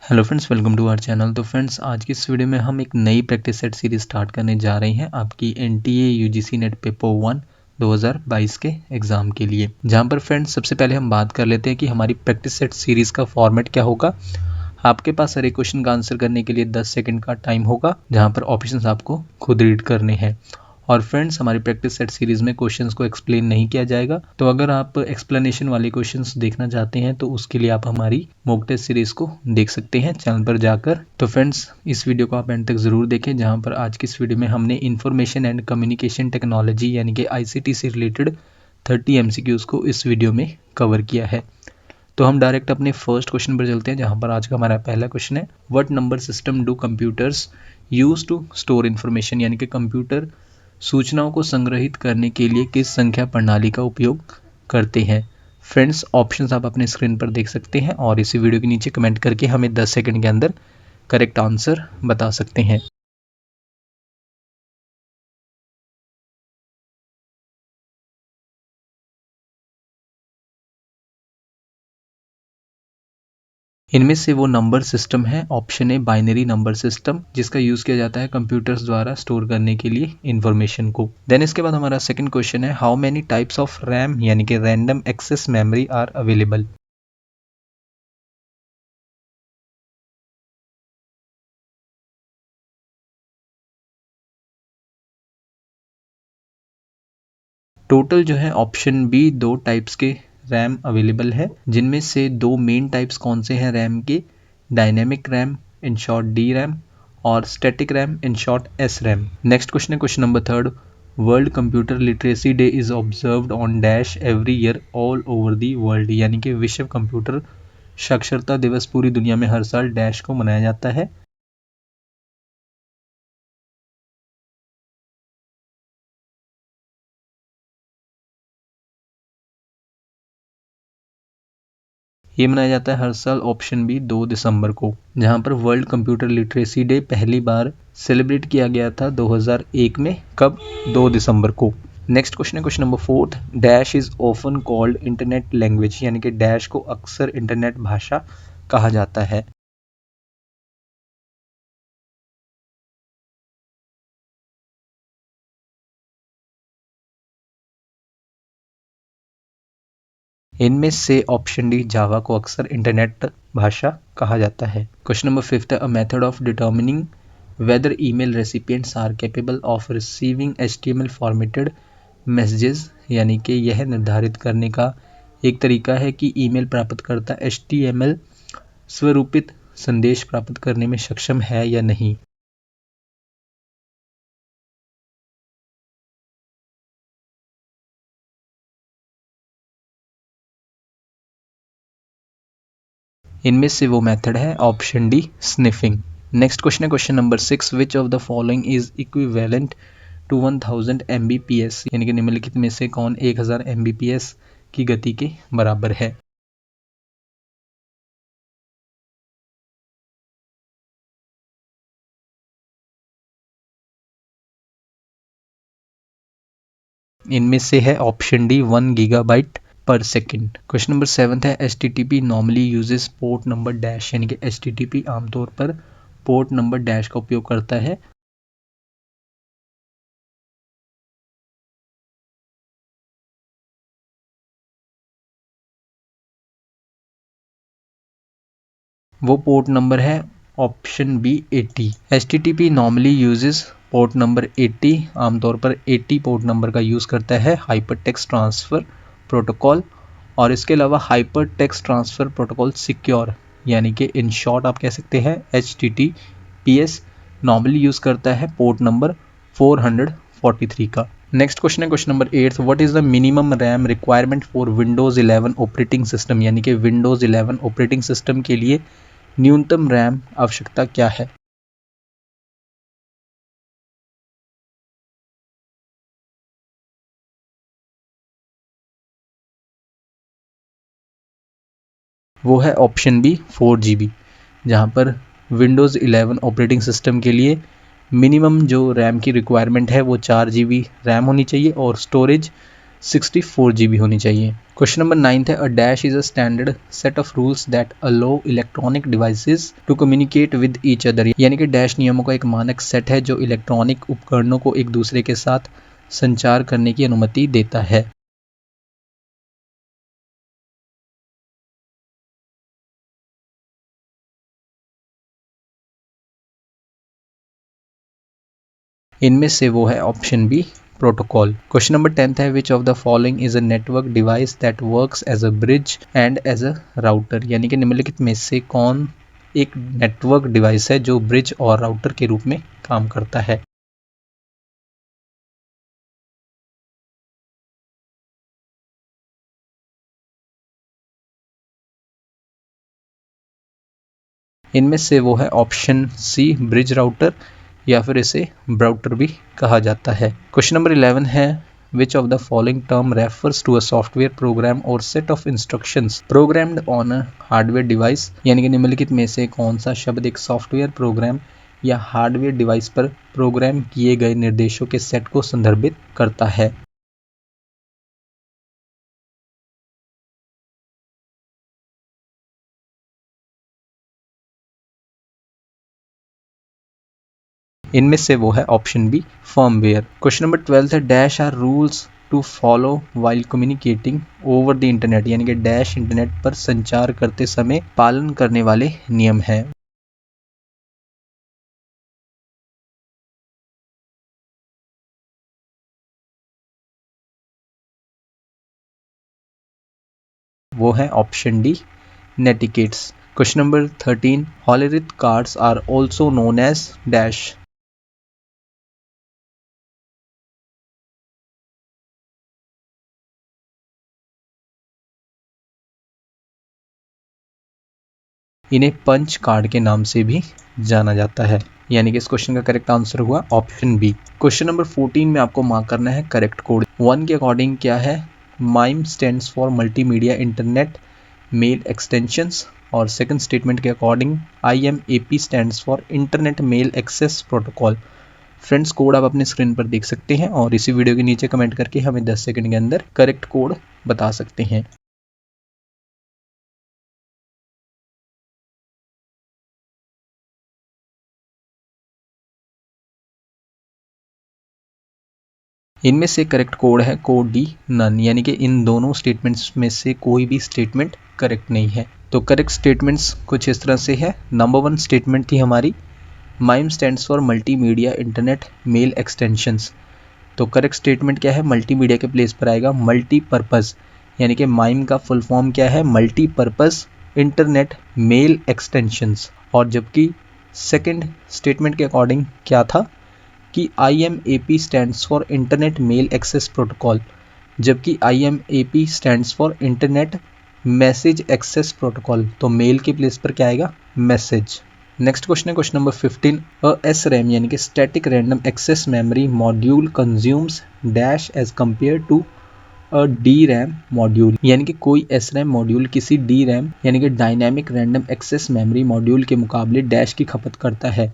Hello friends, welcome to our channel. तो friends, आज की इस वीडियो में हम एक नई प्रैक्टिस सेट सीरीज स्टार्ट करने जा रहे हैं आपकी एनटीए यूजीसी नेट पेपर 1 2022 के एग्ज़ाम के लिए। जहां पर फ्रेंड्स सबसे पहले हम बात कर लेते हैं कि हमारी प्रैक्टिस सेट सीरीज़ का फॉर्मेट क्या होगा। आपके पास हर एक क्वेश्चन का आंसर करने के लिए 10 सेकंड का टाइम होगा, जहां पर ऑप्शंस आपको खुद रीड करने हैं। और फ्रेंड्स, हमारी प्रैक्टिस सेट सीरीज में क्वेश्चंस को एक्सप्लेन नहीं किया जाएगा, तो अगर आप एक्सप्लेनेशन वाले क्वेश्चंस देखना चाहते हैं तो उसके लिए आप हमारी मॉक टेस्ट सीरीज को देख सकते हैं चैनल पर जाकर। तो फ्रेंड्स, इस वीडियो को आप एंड तक जरूर देखें, जहां पर आज की इस वीडियो में हमने इंफॉर्मेशन एंड कम्युनिकेशन टेक्नोलॉजी यानी कि आईसीटी से रिलेटेड 30 एमसीक्यूज को इस वीडियो में कवर किया है। तो हम डायरेक्ट अपने फर्स्ट क्वेश्चन पर चलते हैं, जहां पर आज का हमारा पहला क्वेश्चन है, what number system do computers use to store information, यानी कि कंप्यूटर सूचनाओं को संग्रहित करने के लिए किस संख्या प्रणाली का उपयोग करते हैं। फ्रेंड्स, ऑप्शंस आप अपने स्क्रीन पर देख सकते हैं और इसी वीडियो के नीचे कमेंट करके हमें 10 सेकंड के अंदर करेक्ट आंसर बता सकते हैं। इनमें से वो नंबर सिस्टम है option a binary number system, जिसका यूज किया जाता है कंप्यूटर्स द्वारा स्टोर करने के लिए इंफॉर्मेशन को। देन इसके बाद हमारा सेकंड क्वेश्चन है, how many types of RAM यानी कि random access memory are available. Total जो है ऑप्शन बी 2 टाइप्स के रैम अवेलेबल है, जिनमें से दो मेन टाइप्स कौन से हैं रैम के, dynamic RAM in short D RAM और static RAM in short S RAM. Next question है question number third, world computer literacy day is observed on dash every year all over the world, यानी कि विश्व computer साक्षरता दिवस पूरी दुनिया में हर साल डैश को मनाया जाता है। ये मनाया जाता है हर साल ऑप्शन बी 2 दिसंबर को, जहां पर वर्ल्ड कंप्यूटर लिटरेसी डे पहली बार सेलिब्रेट किया गया था 2001 में। कब? 2 दिसंबर को। नेक्स्ट क्वेश्चन है question number fourth, dash is often called internet language, यानी कि डैश को अक्सर इंटरनेट भाषा कहा जाता है। इनमें से ऑप्शन डी जावा को अक्सर इंटरनेट भाषा कहा जाता है। क्वेश्चन नंबर फिफ्थ है, a method of determining whether email recipients are capable of receiving HTML formatted messages, यानी कि यह निर्धारित करने का एक तरीका है कि ईमेल प्राप्तकर्ता एचटीएमएल स्वरूपित संदेश प्राप्त करने में सक्षम है या नहीं। इनमें से वो मेथड है option D sniffing. Next question है question number six, which of the following is equivalent to 1000 Mbps, यानी कि निम्नलिखित में से कौन 1000 Mbps की गति के बराबर है। इनमें से है ऑप्शन डी 1 गीगाबाइट पर सेकेंड। क्वेश्चन नंबर सेवंथ है, H T T P normally uses port number dash, यानी कि एच टी टी पी आमतौर पर पोर्ट नंबर डैश का उपयोग करता है। वो पोर्ट नंबर है option B 80। H T T P normally uses port number 80, आमतौर पर 80 पोर्ट नंबर का यूज़ करता है हाइपर टेक्स्ट ट्रांसफ़र प्रोटोकॉल। और इसके अलावा hyper text transfer protocol secure, यानी कि इन शॉर्ट आप कह सकते हैं H T T P S, normally use करता है पोर्ट नंबर 443 का। नेक्स्ट क्वेश्चन है question number eighth, what is the minimum RAM requirement for Windows 11 operating system, यानी कि विंडोज़ 11 ऑपरेटिंग सिस्टम के लिए न्यूनतम रैम आवश्यकता क्या है। वो है ऑप्शन बी 4 GB, जहाँ पर विंडोज़ 11 ऑपरेटिंग सिस्टम के लिए मिनिमम जो रैम की रिक्वायरमेंट है वो 4 GB रैम होनी चाहिए और स्टोरेज 64 GB होनी चाहिए। क्वेश्चन नंबर 9 है, a dash is a standard set of rules that allow electronic devices to communicate with each other, यानी कि डैश नियमों का एक मानक सेट है जो इलेक्ट्रॉनिक उपकरणों को एक दूसरे के साथ संचार करने की अनुमति देता है। इनमें से वो है option B, protocol. Question number 10 है, which of the following is a network device that works as a bridge and as a router, यानी कि निम्नलिखित में से कौन एक नेटवर्क डिवाइस है जो ब्रिज और राउटर के रूप में काम करता है। इनमें से वो है ऑप्शन सी, ब्रिज राउटर, या फिर इसे ब्राउटर भी कहा जाता है। क्वेश्चन नंबर 11 है, which of the following term refers to a software program और set of instructions programmed on a hardware device, यानी कि निम्नलिखित में से कौन सा शब्द एक सॉफ्टवेयर प्रोग्राम या हार्डवेयर डिवाइस पर प्रोग्राम किए गए निर्देशों के सेट को संदर्भित करता है। इनमें से वो है option B, firmware. Question number 12 है, dash are rules to follow while communicating over the internet, यानी कि डैश इंटरनेट पर संचार करते समय पालन करने वाले नियम हैं। वो है option D, netiquettes. Question number 13, Hollerith cards are also known as dash. इन्हें पंच कार्ड के नाम से भी जाना जाता है, यानी कि इस क्वेश्चन का करेक्ट आंसर हुआ ऑप्शन बी। क्वेश्चन नंबर 14 में आपको मार्क करना है करेक्ट कोड। 1 के अकॉर्डिंग क्या है, MIME stands for multimedia internet mail extensions, और सेकंड स्टेटमेंट के according IMAP stands for internet mail access protocol. Friends, code आप अपने स्क्रीन पर देख सकते हैं और इसी वीडियो के नीचे कमेंट करके हमें 10 सेकंड के अंदर करेक्ट कोड बता सकते हैं। इनमें से करेक्ट कोड है कोड डी, नन, यानी कि इन दोनों स्टेटमेंट्स में से कोई भी स्टेटमेंट करेक्ट नहीं है। तो करेक्ट स्टेटमेंट्स कुछ इस तरह से है। नंबर 1 स्टेटमेंट थी हमारी, MIME stands for multimedia internet mail extensions. तो करेक्ट स्टेटमेंट क्या है, मल्टीमीडिया के प्लेस पर आएगा मल्टीपर्पज़, यानी कि माइम का फुल फॉर्म क्या है, मल्टीपर्पज़ इंटरनेट मेल एक्सटेंशंस। और जबकि सेकंड स्टेटमेंट के अकॉर्डिंग क्या था कि IMAP stands for internet mail access protocol, जबकि IMAP stands for internet message access protocol. तो मेल के प्लेस पर क्या आएगा, मैसेज। नेक्स्ट क्वेश्चन है क्वेश्चन नंबर 15, SRAM यानी कि static random access memory module consumes dash as compare to a DRAM module, यानी कि कोई SRAM मॉड्यूल किसी DRAM यानी कि dynamic random access memory module के मुकाबले डैश की खपत करता है।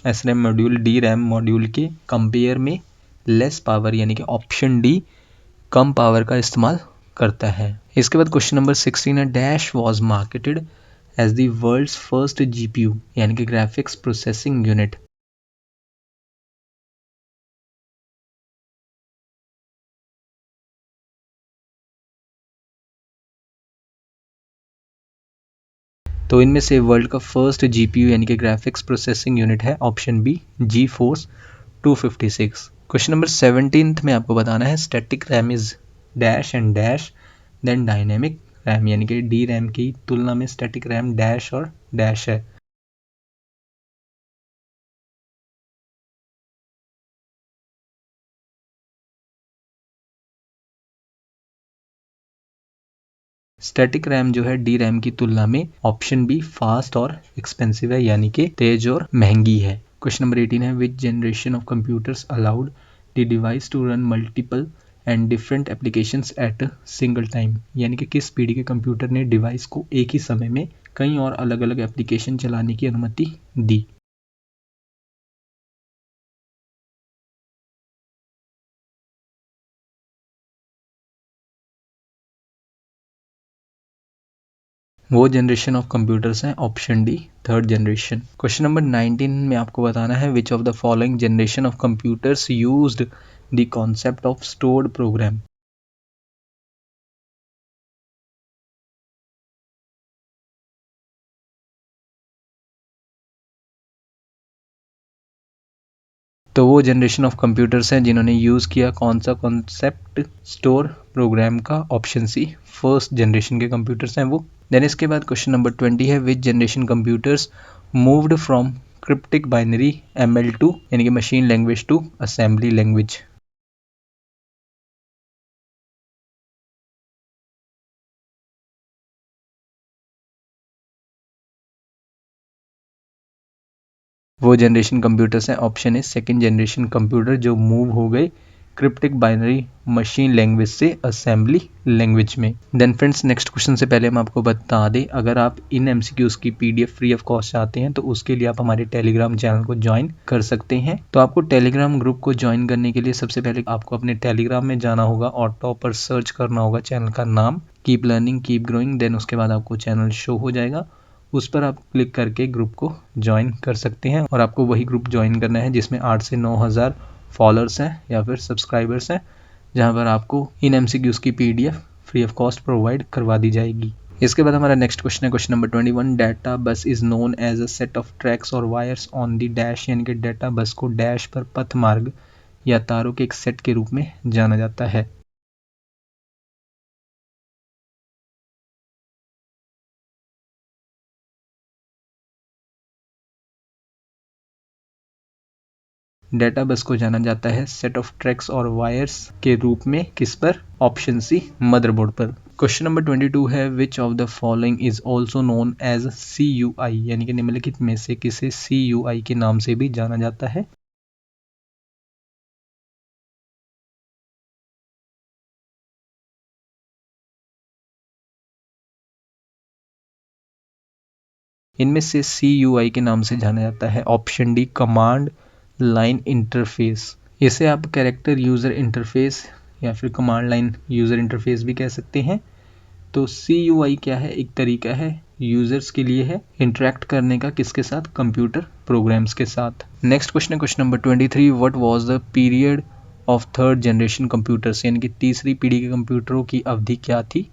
SRAM मॉड्यूल DRAM मॉड्यूल के कंपेयर में लेस पावर, यानी कि ऑप्शन डी, कम पावर का इस्तेमाल करता है। इसके बाद क्वेश्चन नंबर 16 है, dash was marketed as the world's first GPU, यानी कि ग्राफिक्स प्रोसेसिंग यूनिट। तो इनमें से वर्ल्ड का फर्स्ट GPU यानी कि ग्राफिक्स प्रोसेसिंग यूनिट है option B, GeForce 256। Question number 17 में आपको बताना है, static RAM is dash and dash then dynamic RAM, यानी कि डी रैम की तुलना में स्टैटिक रैम डैश और डैश है। स्टैटिक रैम जो है डी रैम की तुलना में ऑप्शन बी, फास्ट और एक्सपेंसिव है, यानी कि तेज और महंगी है। क्वेश्चन नंबर 18 है, which generation of computers allowed the device to run multiple and different applications at single time, यानी कि किस पीढ़ी के कंप्यूटर ने डिवाइस को एक ही समय में कई और अलग अलग एप्लीकेशन चलाने की अनुमति दी। वो जनरेशन ऑफ कंप्यूटर्स हैं option D, third generation. Question number 19 में आपको बताना है which of the following generation of computers used the concept of stored program. तो वो जनरेशन ऑफ कंप्यूटर्स हैं जिन्होंने यूज़ किया कौन सा कॉन्सेप्ट, स्टोर प्रोग्राम का, ऑप्शन सी, फर्स्ट जनरेशन के कंप्यूटर्स हैं वो। देन इसके बाद क्वेश्चन नंबर 20 है which generation computers moved from cryptic binary ML2 यानी कि machine language to assembly language. वो जनरेशन कंप्यूटर्स हैं option A, second generation computer, जो मूव हो गए क्रिप्टिक बाइनरी मशीन लैंग्वेज से असेंबली लैंग्वेज में। देन फ्रेंड्स नेक्स्ट क्वेश्चन से पहले हम आपको बता दें, अगर आप इन MCQs की PDF फ्री ऑफ कॉस्ट चाहते हैं तो उसके लिए आप हमारे टेलीग्राम चैनल को ज्वाइन कर सकते हैं। तो आपको टेलीग्राम ग्रुप को ज्वाइन करने के लिए सबसे पहले आपको अपने टेलीग्राम में जाना होगा और टॉप पर सर्च करना होगा चैनल का नाम, keep learning keep growing. Then उसके बाद आपको चैनल शो हो जाएगा, उस पर आप क्लिक करके ग्रुप को ज्वाइन कर सकते हैं और आपको वही ग्रुप ज्वाइन करना है जिसमें 8 से 9 हज़ार फॉलोअर्स हैं या फिर सब्सक्राइबर्स हैं, जहां पर आपको इन MCQs की PDF free of cost provide करवा दी जाएगी। इसके बाद हमारा नेक्स्ट क्वेश्चन है question number 21, data bus is known as a set of tracks और वायर्स ऑन द डैश, यानी कि डाटा बस को डैश पर पथ मार्ग या तारों के एक सेट के रूप में जाना जाता है। डेटा बस को जाना जाता है सेट ऑफ ट्रैक्स और वायर्स के रूप में, किस पर, ऑप्शन सी, मदरबोर्ड पर। क्वेश्चन नंबर 22 है which of the following is also known as CUI, यानी कि निम्नलिखित में से किसे CUI के नाम से भी जाना जाता है। इनमें से CUI के नाम से जाना जाता है option D, command line interface. इसे आप कैरेक्टर यूजर इंटरफेस या फिर कमांड लाइन यूजर इंटरफेस भी कह सकते हैं। तो CUI क्या है, एक तरीका है यूजर्स के लिए है इंटरेक्ट करने का, किसके साथ, कंप्यूटर प्रोग्राम्स के साथ। नेक्स्ट क्वेश्चन है question number 23, what was the period of third generation computers, यानी कि तीसरी पीढ़ी के कंप्यूटरों की अवधि क्या थी।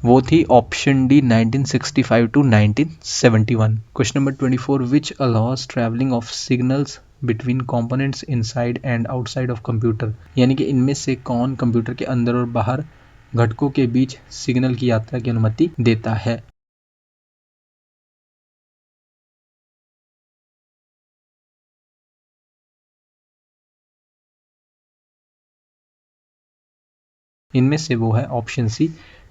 वो थी option D, 1965 to 1971। Question number 24, which allows travelling of signals between components inside and outside of computer, यानी कि इनमें से कौन कंप्यूटर के अंदर और बाहर घटकों के बीच सिग्नल की यात्रा की अनुमति देता है। इनमें से वो है option C,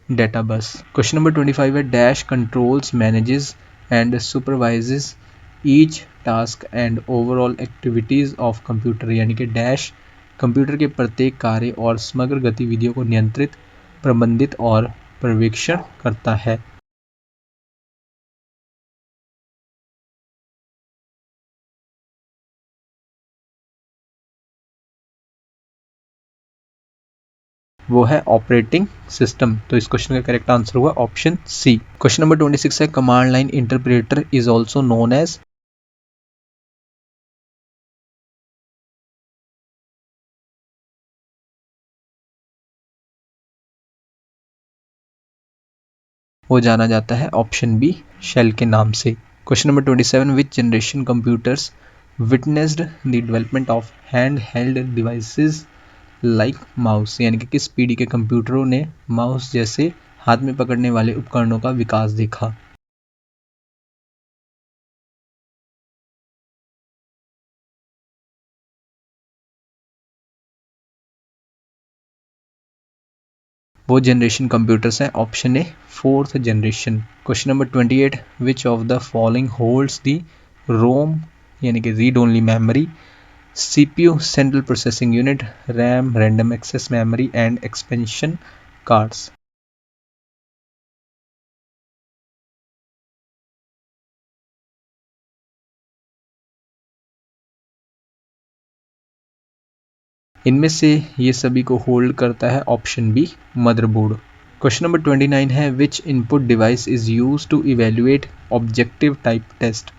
data bus. Question number 25 है dash controls manages and supervises each task and overall activities of computer, यानी कि डैश कंप्यूटर के प्रत्येक कार्य और समग्र गतिविधियों को नियंत्रित, प्रबंधित और पर्यवेक्षण करता है। वो है ऑपरेटिंग सिस्टम। तो इस क्वेश्चन का करेक्ट आंसर हुआ ऑप्शन सी। क्वेश्चन नंबर 26 है command line interpreter is also known as. वो जाना जाता है ऑप्शन बी, शेल के नाम से। Question number 27, which generation computers witnessed the development of hand held devices like mouse, यानी कि किस पीढ़ी के कंप्यूटरों ने माउस जैसे हाथ में पकड़ने वाले उपकरणों का विकास देखा। वो जनरेशन कंप्यूटर्स हैं? Option A 4th generation. Question number 28, which of the following holds the ROM यानी कि read only memory, CPU central processing unit, RAM random access memory and expansion cards. इनमें से ये सभी को होल्ड करता है option B motherboard. Question number 29 है, which input device is use to evaluate objective type test.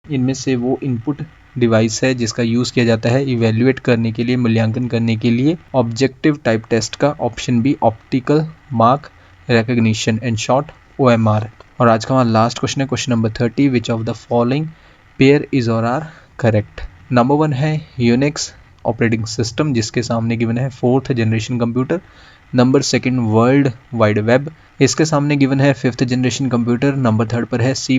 इनमें से वो इनपुट डिवाइस है जिसका यूज़ किया जाता है इवेल्युएट करने के लिए, मूल्यांकन करने के लिए ऑब्जेक्टिव टाइप टेस्ट का। Option B optical mark recognition, in short OMR। और आज का हमारा लास्ट क्वेश्चन है question number 30, which of the following pair is और आर करेक्ट। नंबर 1 है यूनिक्स ऑपरेटिंग सिस्टम जिसके सामने गिवन है 4th generation computer. Number 2 world wide web, इसके सामने गिवन है 5th जनरेशन कंप्यूटर। नंबर 3 पर है C++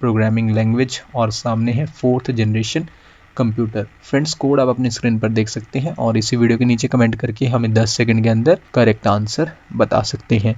प्रोग्रामिंग लैंग्वेज और सामने है 4th generation computer. Friends, code आप अपनी स्क्रीन पर देख सकते हैं और इसी वीडियो के नीचे कमेंट करके हमें 10 सेकंड के अंदर करेक्ट आंसर बता सकते हैं।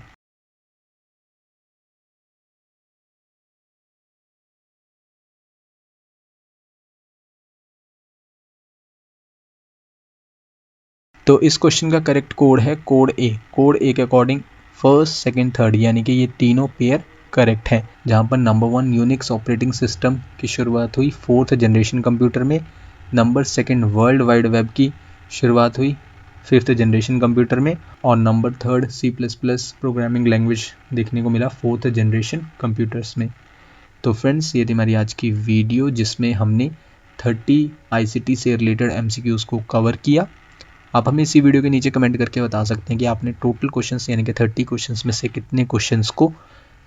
तो इस क्वेश्चन का करेक्ट कोड है कोड ए। कोड ए के अकॉर्डिंग फर्स्ट सेकंड थर्ड यानी कि ये तीनों पेयर करेक्ट है। जहाँ पर नंबर 1 यूनिक्स ऑपरेटिंग सिस्टम की शुरुआत हुई 4th जनरेशन कंप्यूटर में, नंबर 2 वर्ल्ड वाइड वेब की शुरुआत हुई 5th जनरेशन कंप्यूटर में, और नंबर 3 C++ प्रोग्रामिंग लैंग्वेज देखने को मिला 4th जनरेशन कंप्यूटर्स में। तो फ्रेंड्स, ये थी हमारी आज की वीडियो जिसमें हमने 30 ICT से रिलेटेड MCQs को कवर किया। आप हमें इसी वीडियो के नीचे कमेंट करके बता सकते हैं कि आपने टोटल क्वेश्चंस यानी कि 30 क्वेश्चंस में से कितने क्वेश्चंस को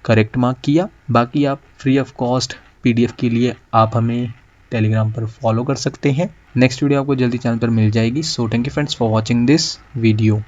करेक्ट मार्क किया। बाकी आप फ्री ऑफ कॉस्ट PDF के लिए आप हमें टेलीग्राम पर फॉलो कर सकते हैं। नेक्स्ट वीडियो आपको जल्दी चैनल पर मिल जाएगी। So thank you friends for watching this video.